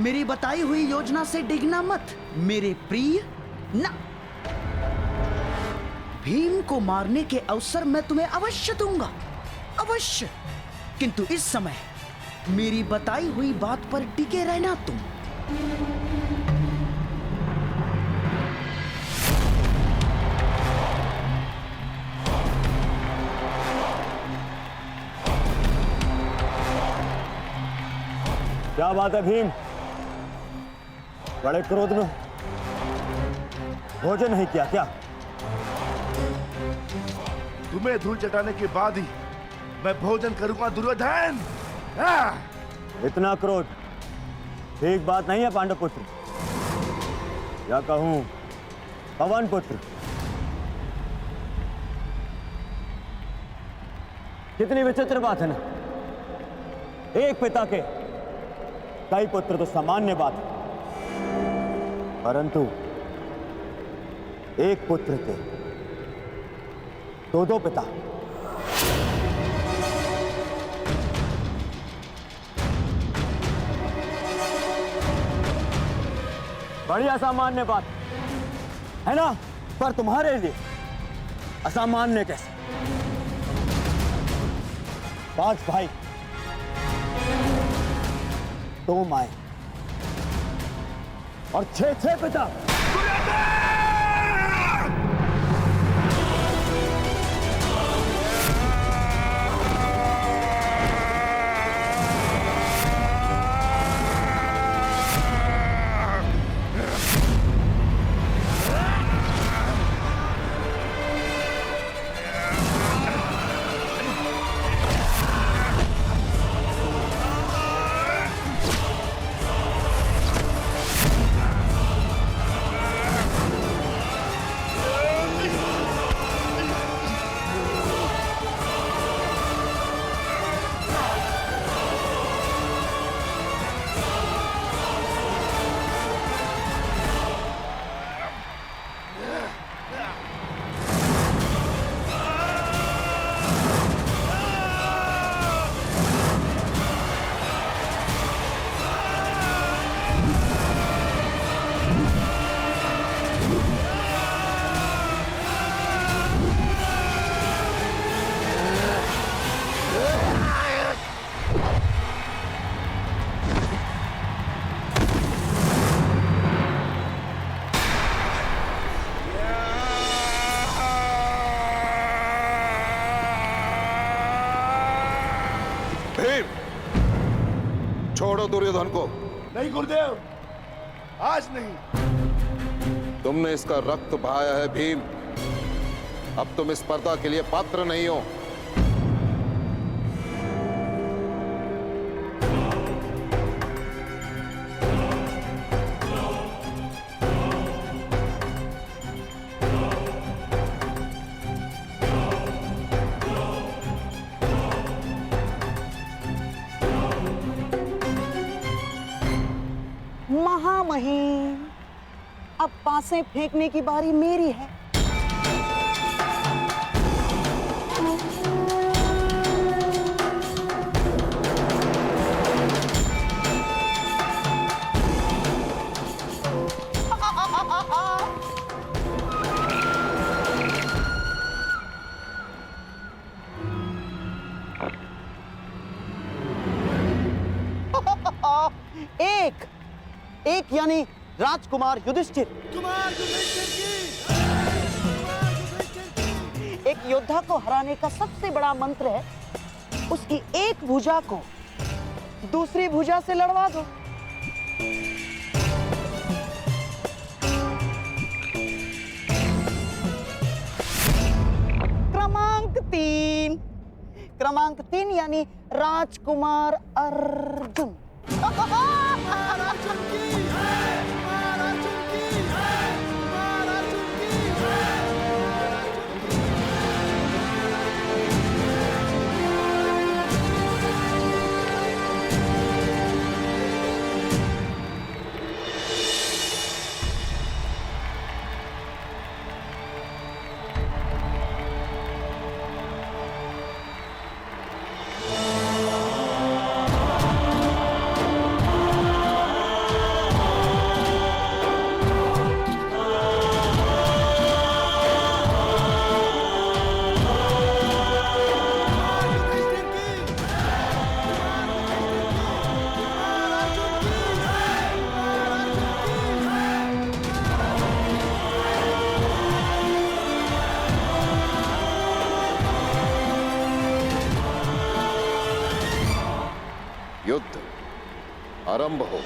मेरी बताई हुई योजना से डिगना मत मेरे प्रिय। ना, भीम को मारने के अवसर मैं तुम्हें अवश्य दूंगा, अवश्य। किंतु इस समय मेरी बताई हुई बात पर टिके रहना तुम। क्या बात है भीम, बड़े क्रोध में भोजन नहीं किया क्या? तुम्हें धूल चटाने के बाद ही मैं भोजन करूंगा दुर्योधन। इतना क्रोध ठीक बात नहीं है पांडव पुत्र, या कहूं पवन पुत्र। कितनी विचित्र बात है ना, एक पिता के कई पुत्र तो सामान्य बात है, परंतु एक पुत्र के दो पिता। बड़ी असामान्य बात है ना, पर तुम्हारे लिए असामान्य कैसे? 5 भाई, 2 माए और 6 पिता। छोड़ो दुर्योधन को। नहीं गुरुदेव, आज नहीं। तुमने इसका रक्त बहाया है भीम, अब तुम इस स्पर्धा के लिए पात्र नहीं हो। महामहिम, अब पासे फेंकने की बारी मेरी है। एक यानी राजकुमार युधिष्ठिर। एक योद्धा को हराने का सबसे बड़ा मंत्र है उसकी एक भुजा को दूसरी भुजा से लड़वा दो। क्रमांक 3 यानी राजकुमार अर्जुन। आरंभ हो।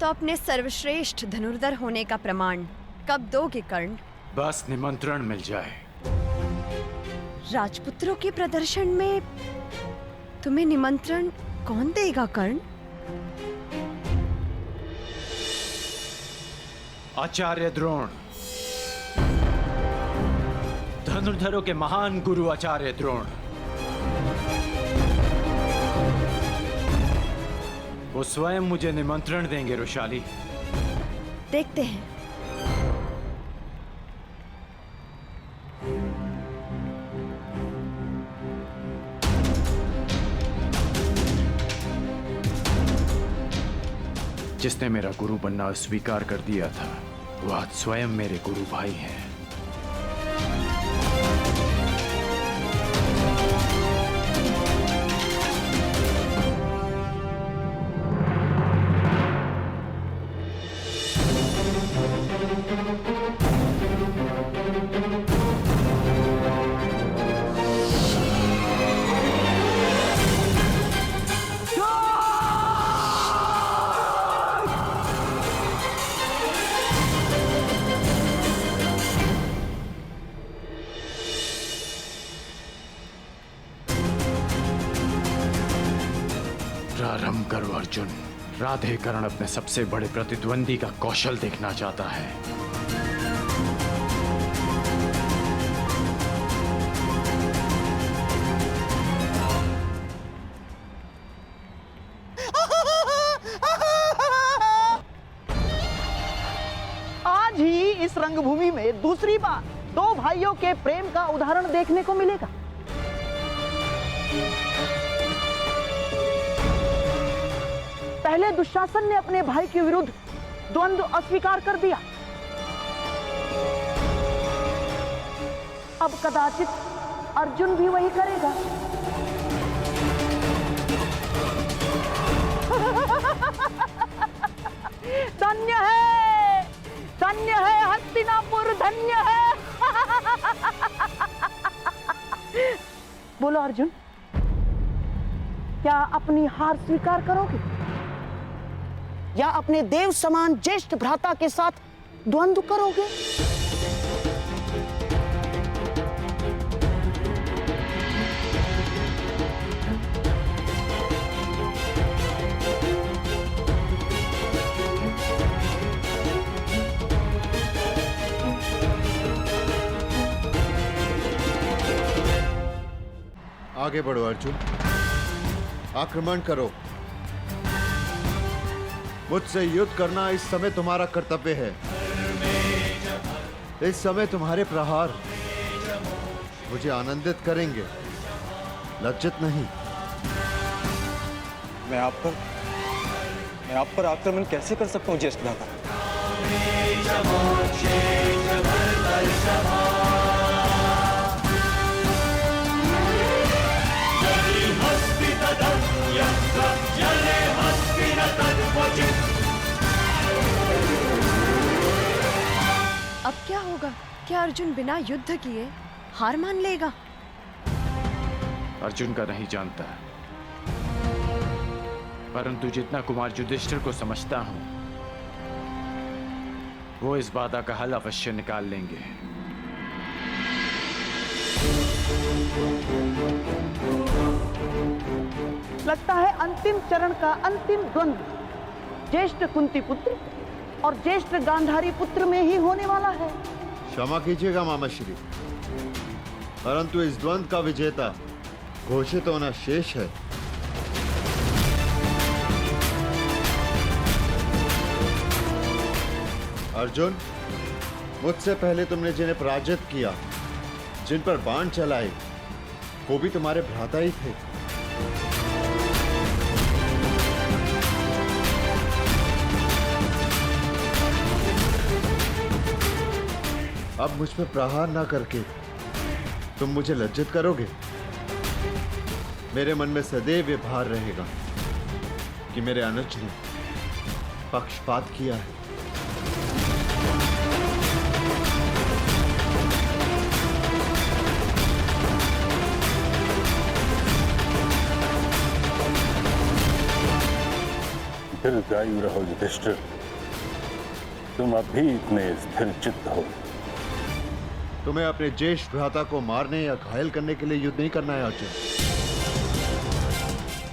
तो अपने सर्वश्रेष्ठ धनुर्धर होने का प्रमाण कब दोगे कर्ण? बस निमंत्रण मिल जाए। राजपुत्रों के प्रदर्शन में तुम्हें निमंत्रण कौन देगा कर्ण? आचार्य द्रोण, धनुर्धरों के महान गुरु आचार्य द्रोण। वो स्वयं मुझे निमंत्रण देंगे रुशाली। देखते हैं। जिसने मेरा गुरु बनना स्वीकार कर दिया था, वो आज स्वयं मेरे गुरु भाई हैं। प्रारंभ करो अर्जुन। राधे कर्ण अपने सबसे बड़े प्रतिद्वंदी का कौशल देखना चाहता है। आज ही इस रंगभूमि में दूसरी बार दो भाइयों के प्रेम का उदाहरण देखने को मिलेगा। पहले दुशासन ने अपने भाई के विरुद्ध द्वंद्व अस्वीकार कर दिया, अब कदाचित अर्जुन भी वही करेगा। धन्य है हस्तिनापुर, धन्य है। बोलो अर्जुन, क्या अपनी हार स्वीकार करोगे या अपने देव समान ज्येष्ठ भ्राता के साथ द्वंद्व करोगे? आगे बढ़ो अर्जुन, आक्रमण करो। मुझसे युद्ध करना इस समय तुम्हारा कर्तव्य है। इस समय तुम्हारे प्रहार मुझे आनंदित करेंगे, लज्जित नहीं। मैं आप पर आक्रमण कैसे कर सकता हूँ ज्येष्ठ भ्राता? अब क्या होगा? क्या अर्जुन बिना युद्ध किए हार मान लेगा? अर्जुन का नहीं जानता, परंतु जितना कुमार युधिष्ठिर को समझता हूं, वो इस बाधा का हल अवश्य निकाल लेंगे। लगता है अंतिम चरण का अंतिम द्वंद्व ज्येष्ठ कुंती पुत्र और ज्येष्ठ गांधारी पुत्र में ही होने वाला है। क्षमा कीजिएगा मामाश्री, परंतु इस द्वंद्व का विजेता घोषित होना शेष है। अर्जुन, मुझसे पहले तुमने जिन्हें पराजित किया, जिन पर बाण चलाए, वो भी तुम्हारे भ्राता ही थे। अब मुझ पे प्रहार ना करके तुम मुझे लज्जित करोगे? मेरे मन में सदैव ये भार रहेगा कि मेरे अनुज ने पक्षपात किया है। दीर्घायु रहो युधिष्ठिर, तुम अभी इतने स्थिर चित्त हो। तुम्हें अपने ज्येष्ठ भ्राता को मारने या घायल करने के लिए युद्ध नहीं करना है अर्जुन।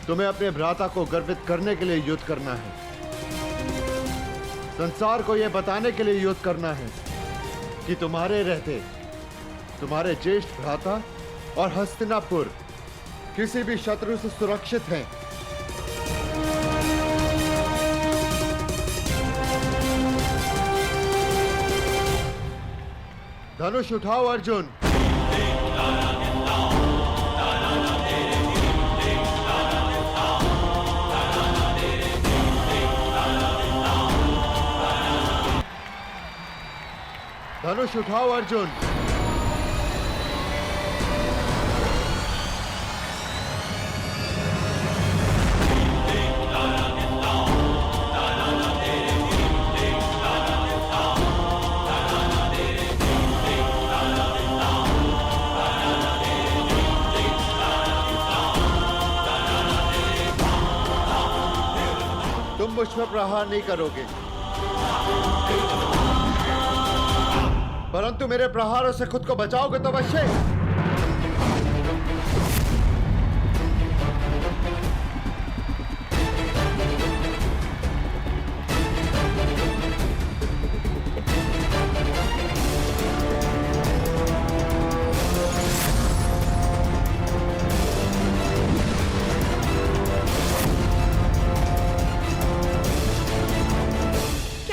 तुम्हें अपने भ्राता को गर्वित करने के लिए युद्ध करना है। संसार को यह बताने के लिए युद्ध करना है कि तुम्हारे रहते तुम्हारे ज्येष्ठ भ्राता और हस्तिनापुर किसी भी शत्रु से सुरक्षित हैं। धनुष उठाओ अर्जुन। धनुष उठाओ अर्जुन। तुम मुझ पर प्रहार नहीं करोगे, परंतु मेरे प्रहारों से खुद को बचाओगे तो अवश्य।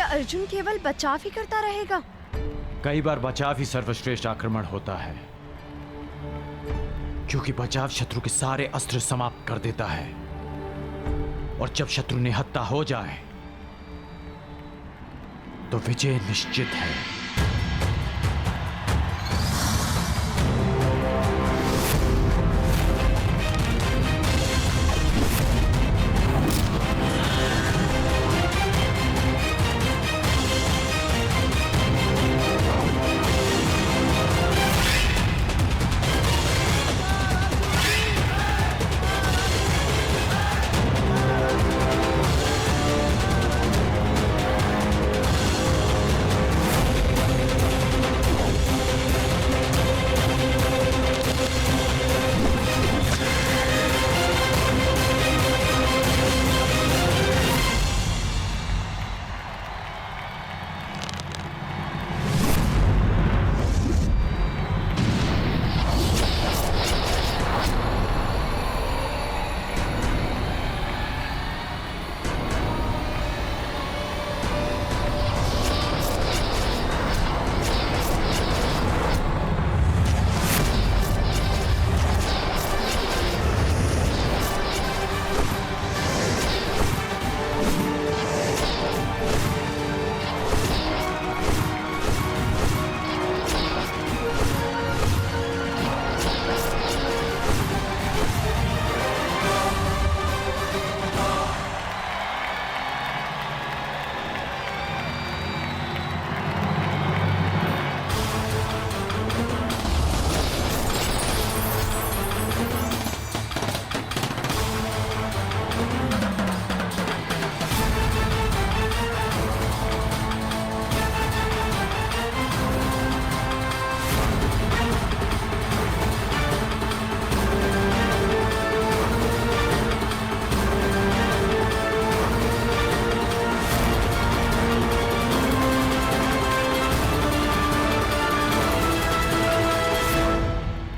अर्जुन केवल बचाव ही करता रहेगा? कई बार बचाव ही सर्वश्रेष्ठ आक्रमण होता है, क्योंकि बचाव शत्रु के सारे अस्त्र समाप्त कर देता है, और जब शत्रु निहत्था हो जाए तो विजय निश्चित है।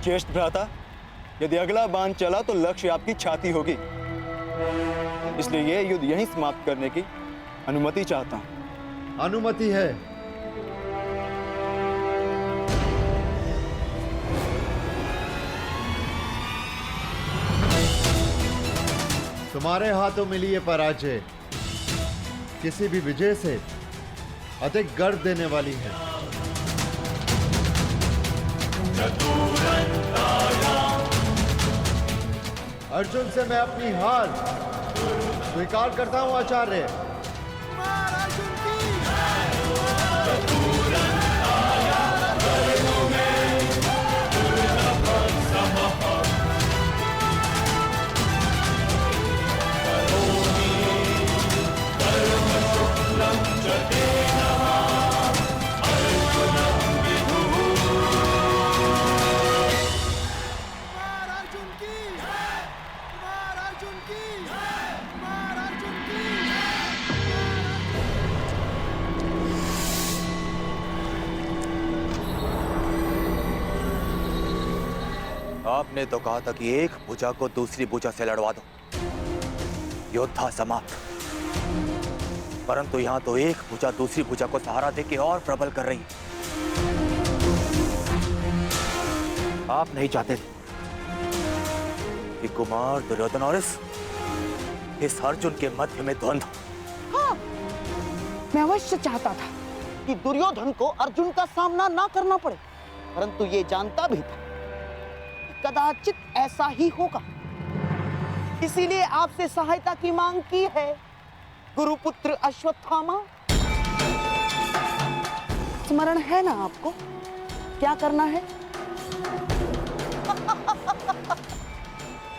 ज्येष्ठ भ्राता, यदि अगला बाण चला तो लक्ष्य आपकी छाती होगी, इसलिए यह युद्ध यहीं समाप्त करने की अनुमति चाहता हूं। अनुमति है। तुम्हारे हाथों मिली ये पराजय किसी भी विजय से अधिक गर्व देने वाली है। अर्जुन से मैं अपनी हार स्वीकार करता हूं आचार्य। आपने तो कहा था कि एक भुजा को दूसरी भुजा से लड़वा दो, योद्धा समाप्त। परंतु यहां तो एक भुजा दूसरी भुजा को सहारा देके और प्रबल कर रही। आप नहीं चाहते कि कुमार दुर्योधन और इस अर्जुन के मध्य में द्वंद्व। हाँ, मैं अवश्य चाहता था कि दुर्योधन को अर्जुन का सामना ना करना पड़े, परंतु ये जानता भी था कदाचित ऐसा ही होगा। इसीलिए आपसे सहायता की मांग की है गुरुपुत्र अश्वत्थामा। स्मरण है ना आपको क्या करना है?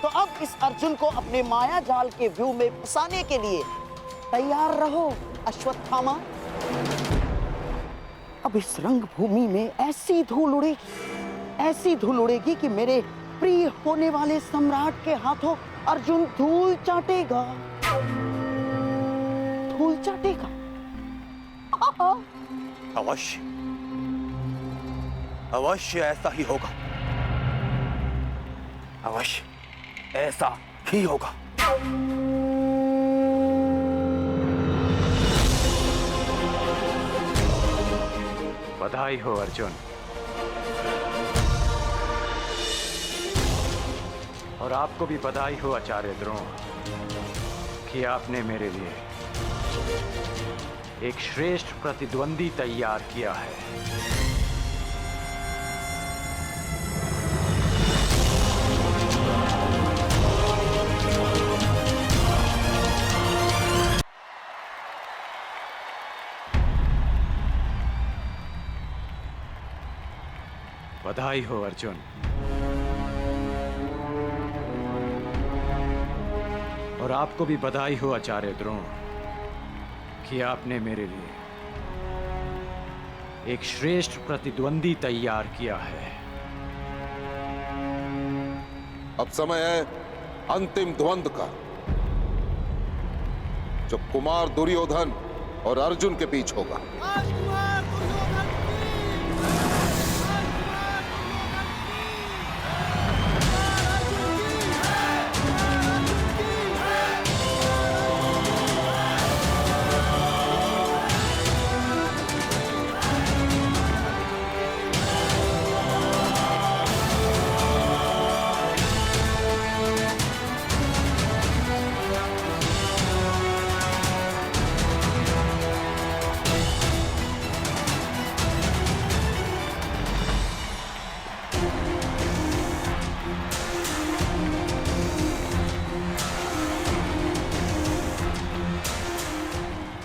तो अब इस अर्जुन को अपने माया जाल के व्यू में फंसाने के लिए तैयार रहो अश्वत्थामा। अब इस रंगभूमि में ऐसी धूल उड़ेगी कि मेरे प्रिय होने वाले सम्राट के हाथों अर्जुन धूल चाटेगा। अवश्य अवश्य ऐसा ही होगा, अवश्य ऐसा ही होगा। बधाई हो अर्जुन, और आपको भी बधाई हो आचार्य द्रोण कि आपने मेरे लिए एक श्रेष्ठ प्रतिद्वंदी तैयार किया है। बधाई हो अर्जुन, और आपको भी बधाई हो आचार्य द्रोण कि आपने मेरे लिए एक श्रेष्ठ प्रतिद्वंदी तैयार किया है। अब समय है अंतिम द्वंद्व का, जो कुमार दुर्योधन और अर्जुन के बीच होगा।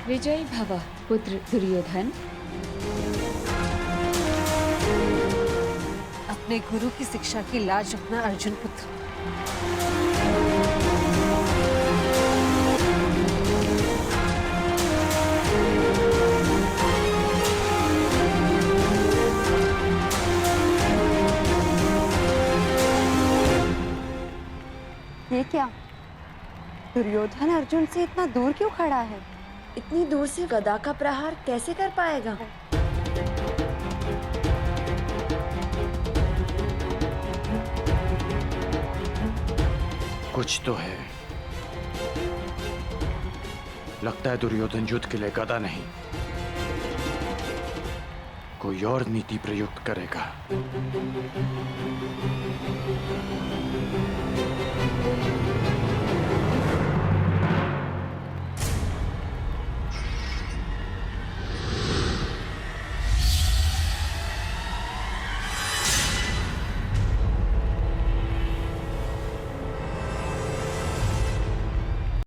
विजयी भव पुत्र दुर्योधन। अपने गुरु की शिक्षा की लाज रखना अर्जुन पुत्र। ये क्या? दुर्योधन अर्जुन से इतना दूर क्यों खड़ा है? इतनी दूर से गदा का प्रहार कैसे कर पाएगा? कुछ तो है। लगता है दुर्योधन युद्ध के लिए गदा नहीं, कोई और नीति प्रयुक्त करेगा।